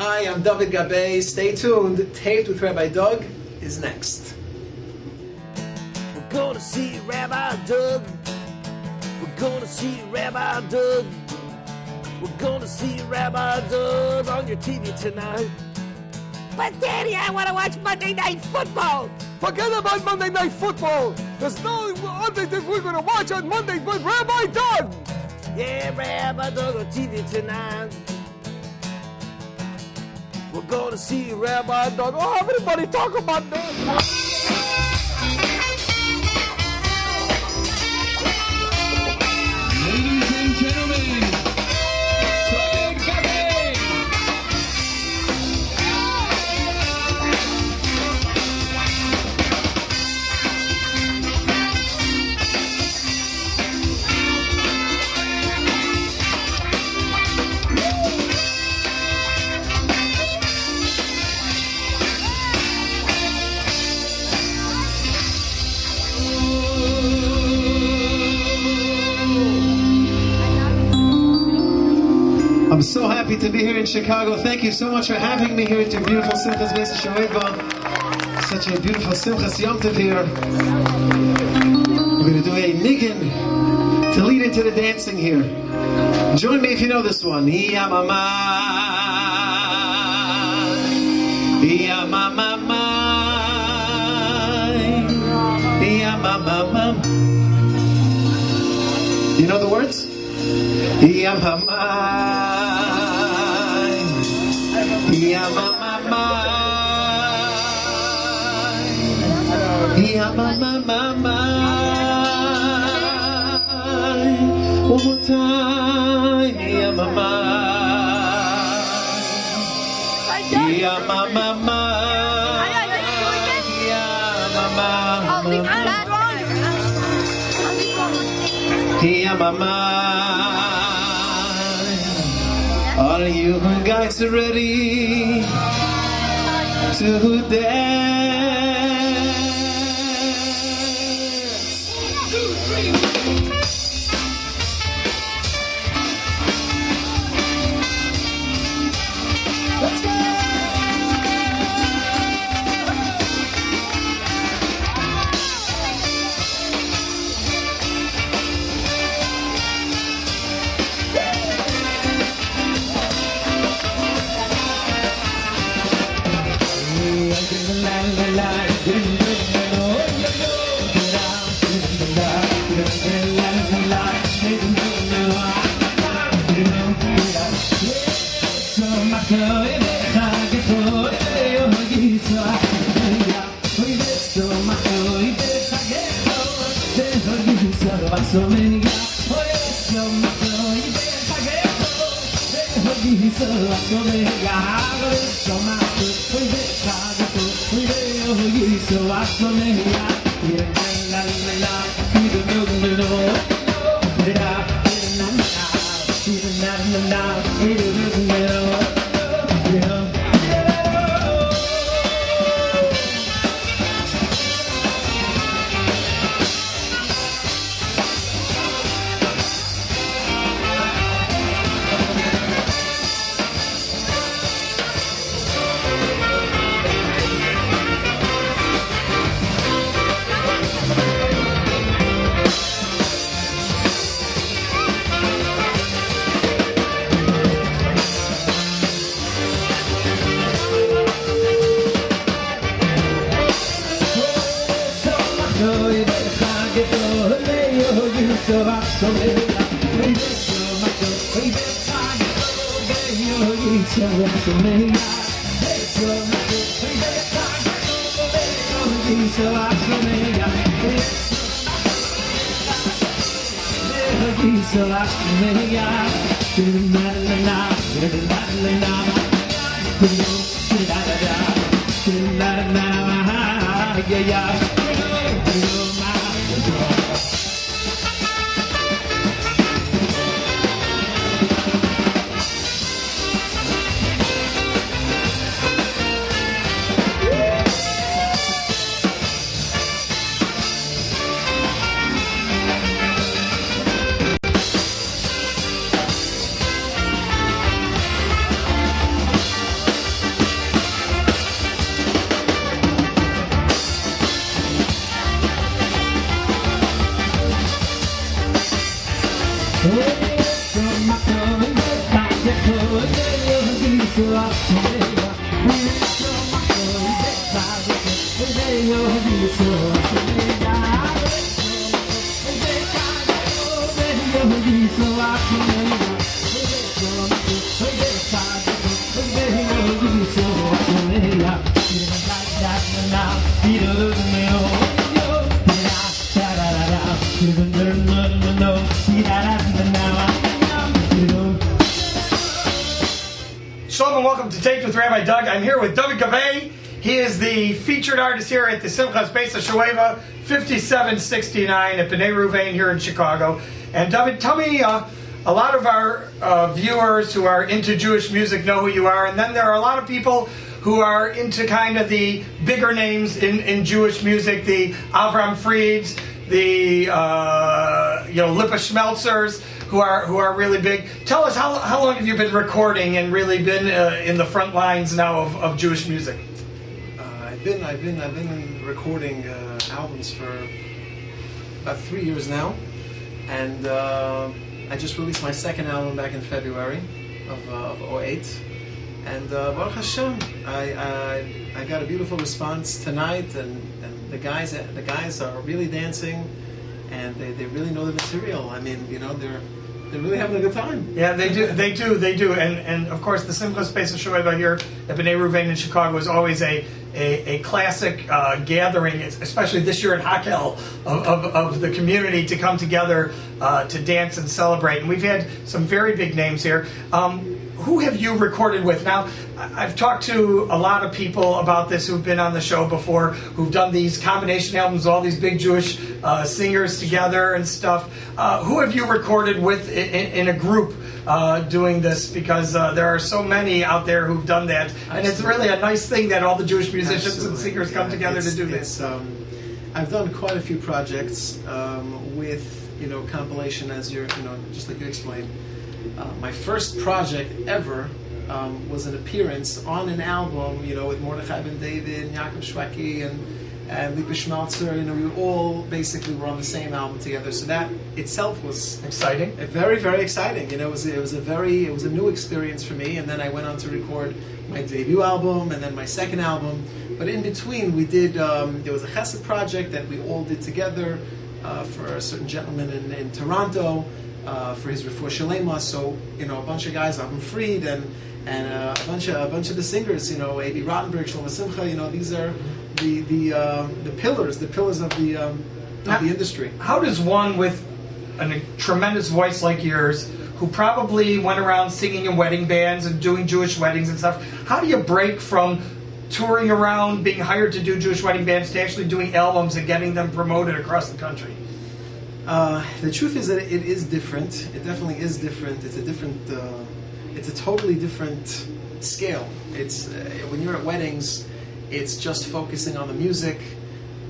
Hi, I'm Dovid Gabay. Stay tuned. Taped with Rabbi Doug is next. We're gonna see Rabbi Doug. We're gonna see Rabbi Doug. We're gonna see Rabbi Doug on your TV tonight. But Daddy, I want to watch Monday Night Football. Forget about Monday Night Football. There's no other thing we're going to watch on Monday but Rabbi Doug. Yeah, Rabbi Doug on TV tonight. We're gonna see Rabbi Doug. Oh, everybody talk about Doug. Ladies and gentlemen, Dovid Gabay. I'm so happy to be here in Chicago. Thank you so much for having me here at your beautiful Simchas Bais Hashoeva. Such a beautiful Simchas Yom Tov here. We're going to do a niggin to lead into the dancing here. Join me if you know this one. Yamama, yamama, yamama. You know the words? Yamama. Yamama, yamama, one more time, yamama, yamama, yamama. Are you guys ready to dance? 1, 2, 3. Let's go! Shalom and welcome to Taped with Rabbi Doug. I'm here with Dovid Gabay. He is the featured artist here at the Simchas Bais Hashoeva 5769 at Bnei Ruven here in Chicago. And Dovid, tell me, a lot of our viewers who are into Jewish music know who you are, and then there are a lot of people who are into kind of the bigger names in Jewish music, the Avram Frieds, the Lipa Schmelzers, who are really big. Tell us, how long have you been recording and really been in the front lines now of Jewish music? I've been recording albums for about 3 years now, and I just released my second album back in February of 2008. And Baruch Hashem, I got a beautiful response tonight, and the guys are really dancing, and they really know the material. I mean, they're really having a good time. Yeah, they do. And of course, the Simchas Bais Hashoeva here at Bnei Ruven in Chicago is always a classic gathering, especially this year in Hakel, of the community to come together to dance and celebrate. And we've had some very big names here. Who have you recorded with? Now, I've talked to a lot of people about this who've been on the show before, who've done these combination albums, all these big Jewish singers together and stuff. Who have you recorded with in a group doing this? Because there are so many out there who've done that. And it's really a nice thing that all the Jewish musicians and singers come together to do this. I've done quite a few projects with, compilation, as you're, just like you explained. My first project ever was an appearance on an album, with Mordechai Ben David, Yaakov Shweki, and Lipa Schmalzer. We all basically were on the same album together. So that itself was exciting, very, very exciting. It was a new experience for me. And then I went on to record my debut album and then my second album. But in between, we did. There was a Chesed project that we all did together for a certain gentleman in Toronto. For his Refuah Shalema, so a bunch of guys, Avram Fried, and a bunch of the singers, A.B. Rottenberg, Shlomo Simcha. These are the pillars of the industry. How does one with a tremendous voice like yours, who probably went around singing in wedding bands and doing Jewish weddings and stuff, how do you break from touring around, being hired to do Jewish wedding bands, to actually doing albums and getting them promoted across the country? The truth is that it is different. It definitely is different. It's a totally different scale. It's when you're at weddings, it's just focusing on the music,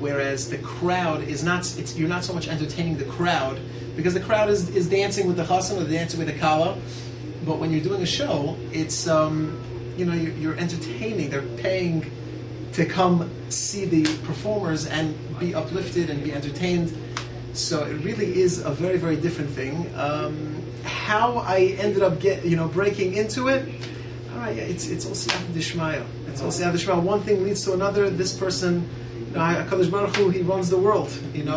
whereas the crowd is not. You're not so much entertaining the crowd, because the crowd is dancing with the chassan or dancing with the kala. But when you're doing a show, it's you're entertaining. They're paying to come see the performers and be uplifted and be entertained. So it really is a very, very different thing. How I ended up breaking into it, all right, it's all siyata d'shmaya. It's all siyata d'shmaya. One thing leads to another. This person, HaKadosh Baruch Hu, he runs the world, and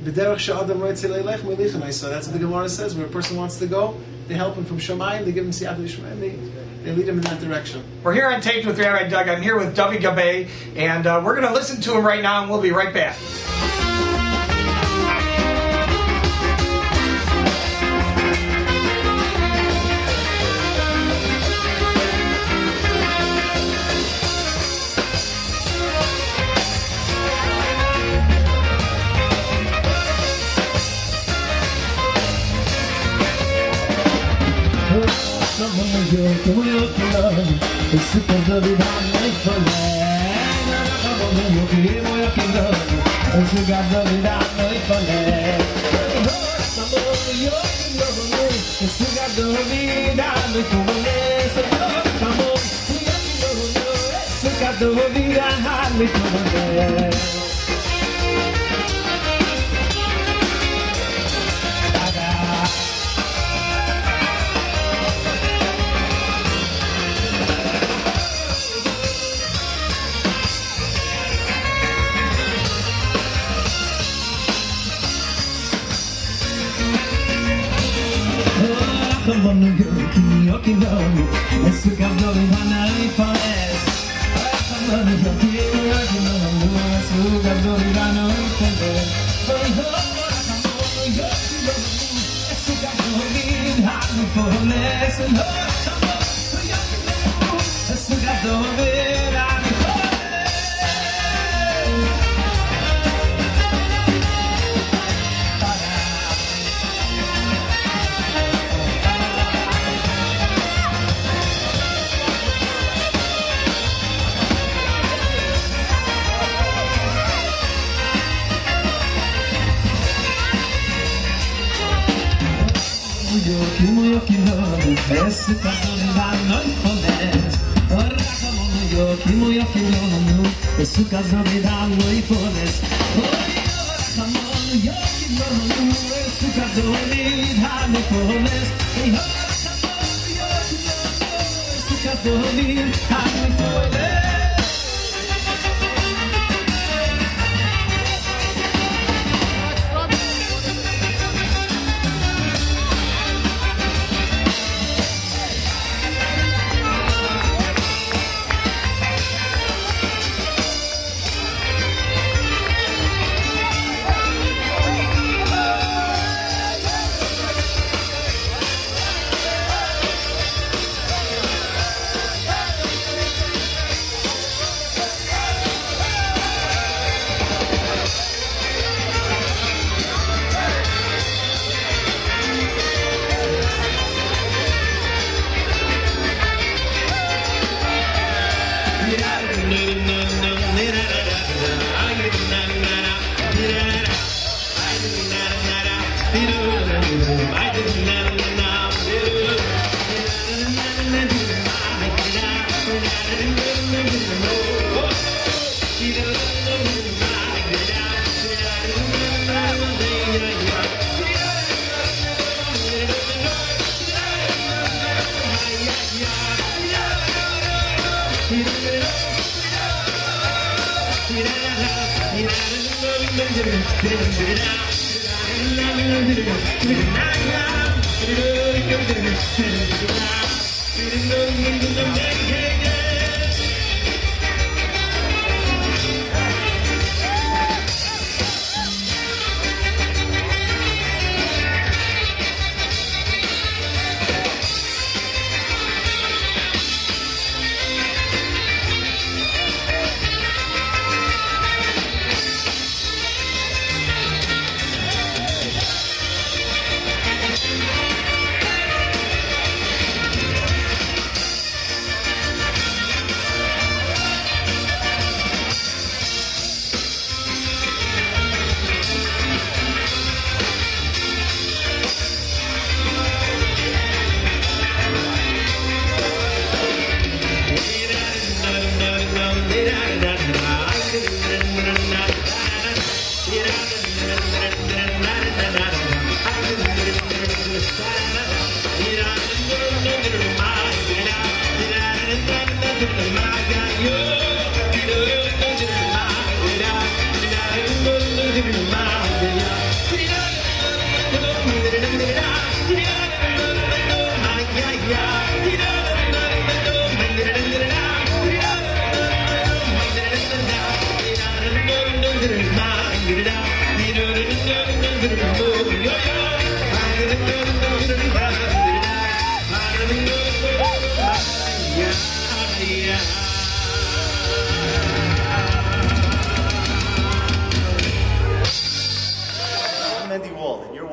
b'derech she'adam roetze leilech melichanai. So that's what the Gemara says. Where a person wants to go, they help him from Shemayim, they give him siyata d'shmaya, and they lead him in that direction. We're here on Taped with Rabbi Doug. I'm here with Dovid Gabay, and we're going to listen to him right now, and we'll be right back. Como eu te amo, esse povo de dar nem falé. Como eu te amo, esse gado de dar nem falé. Como eu te amo, esse gado de dar nem falé. Como eu te amo, esse gado de dar nem falé. Rachamonu yoki yoki nonu Esukas Dovid Hanai Paes Rachamonu yoki yoki nonu Esukas Dovid Hanai Paes Rachamonu yoki nonu Esukas Dovid Hanai Paes Rachamonu yoki nonu Esukas Dovid Hanai Yoki yoki no, Esukas Dovid Hanai Paes Rachamonu yoki yoki no, Esukas Dovid Hanai Paes Rachamonu yoki no, Esukas Dovid Hanai Paes Rachamonu yoki no, Esukas Dovid Hanai Paes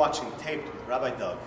watching Taped with Rabbi Doug.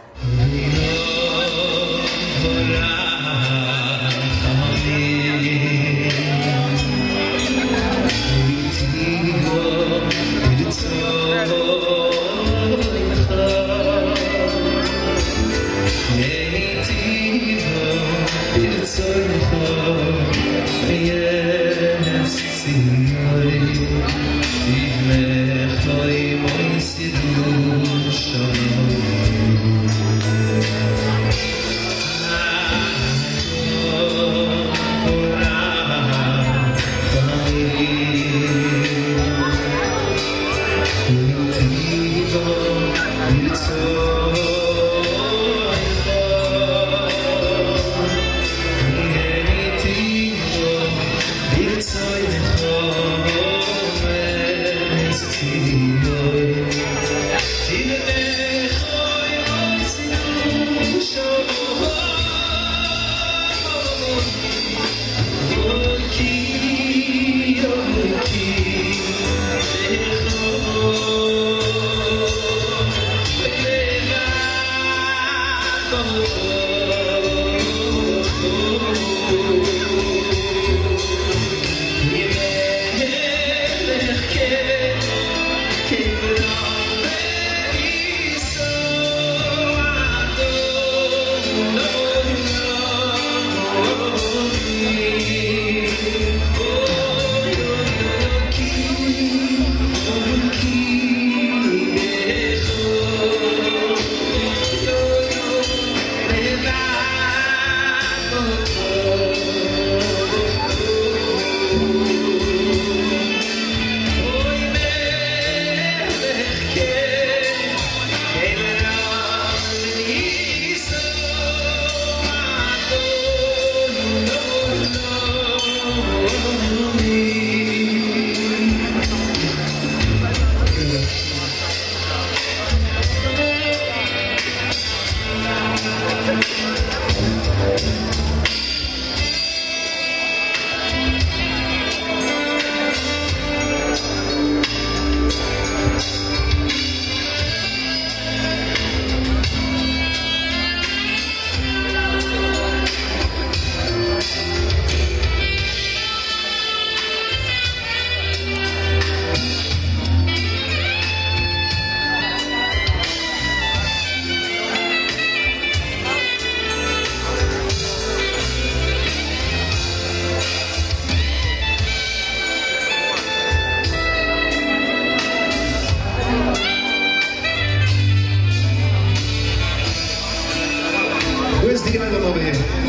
Where's the other over here?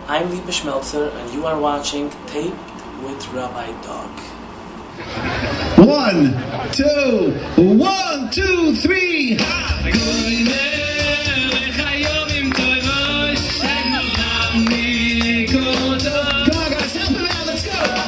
I'm Liebe Schmelzer, and you are watching Taped with Rabbi Doug. 1, 2, 1, 2, 3. Come on, guys, help him out. Let's go.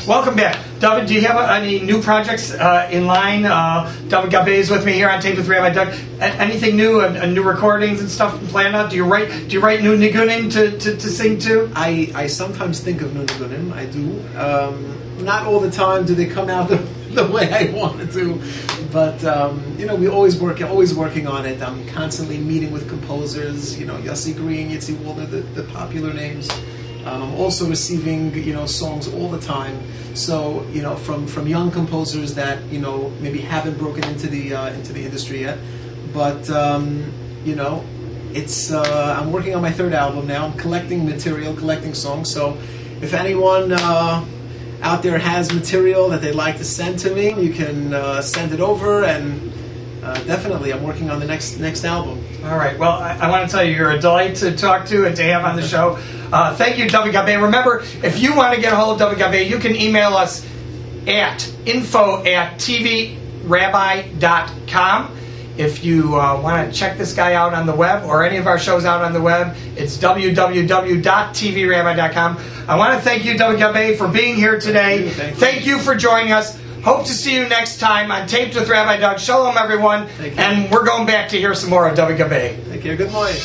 Welcome back. Dovid, do you have any new projects in line? Dovid Gabay is with me here on Tape with Rabbi Doug. Anything new, new recordings and stuff planned out? Do you write new nigunim to sing to? I sometimes think of new nigunim. I do. Not all the time do they come out the way I wanted to, but we always working on it. I'm constantly meeting with composers. Yossi Green, Yitzi Walner, the popular names. I'm also receiving songs all the time. So from young composers that maybe haven't broken into the industry yet, but it's I'm working on my third album now. I'm collecting material, collecting songs. So if anyone out there has material that they'd like to send to me, you can send it over, and definitely I'm working on the next album. All right. Well, I want to tell you, you're a delight to talk to and to have on the show. Thank you, Duby Gab. Remember, if you want to get a hold of Duby Gab, you can email us at info@tvrabbi.com. If you want to check this guy out on the web or any of our shows out on the web, it's www.tvrabbi.com. I want to thank you, Dovid Gabay, for being here today. Thank you for joining us. Hope to see you next time on Taped with Rabbi Doug. Shalom, everyone. And we're going back to hear some more of Dovid Gabay. Take care. Good morning.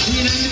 You know,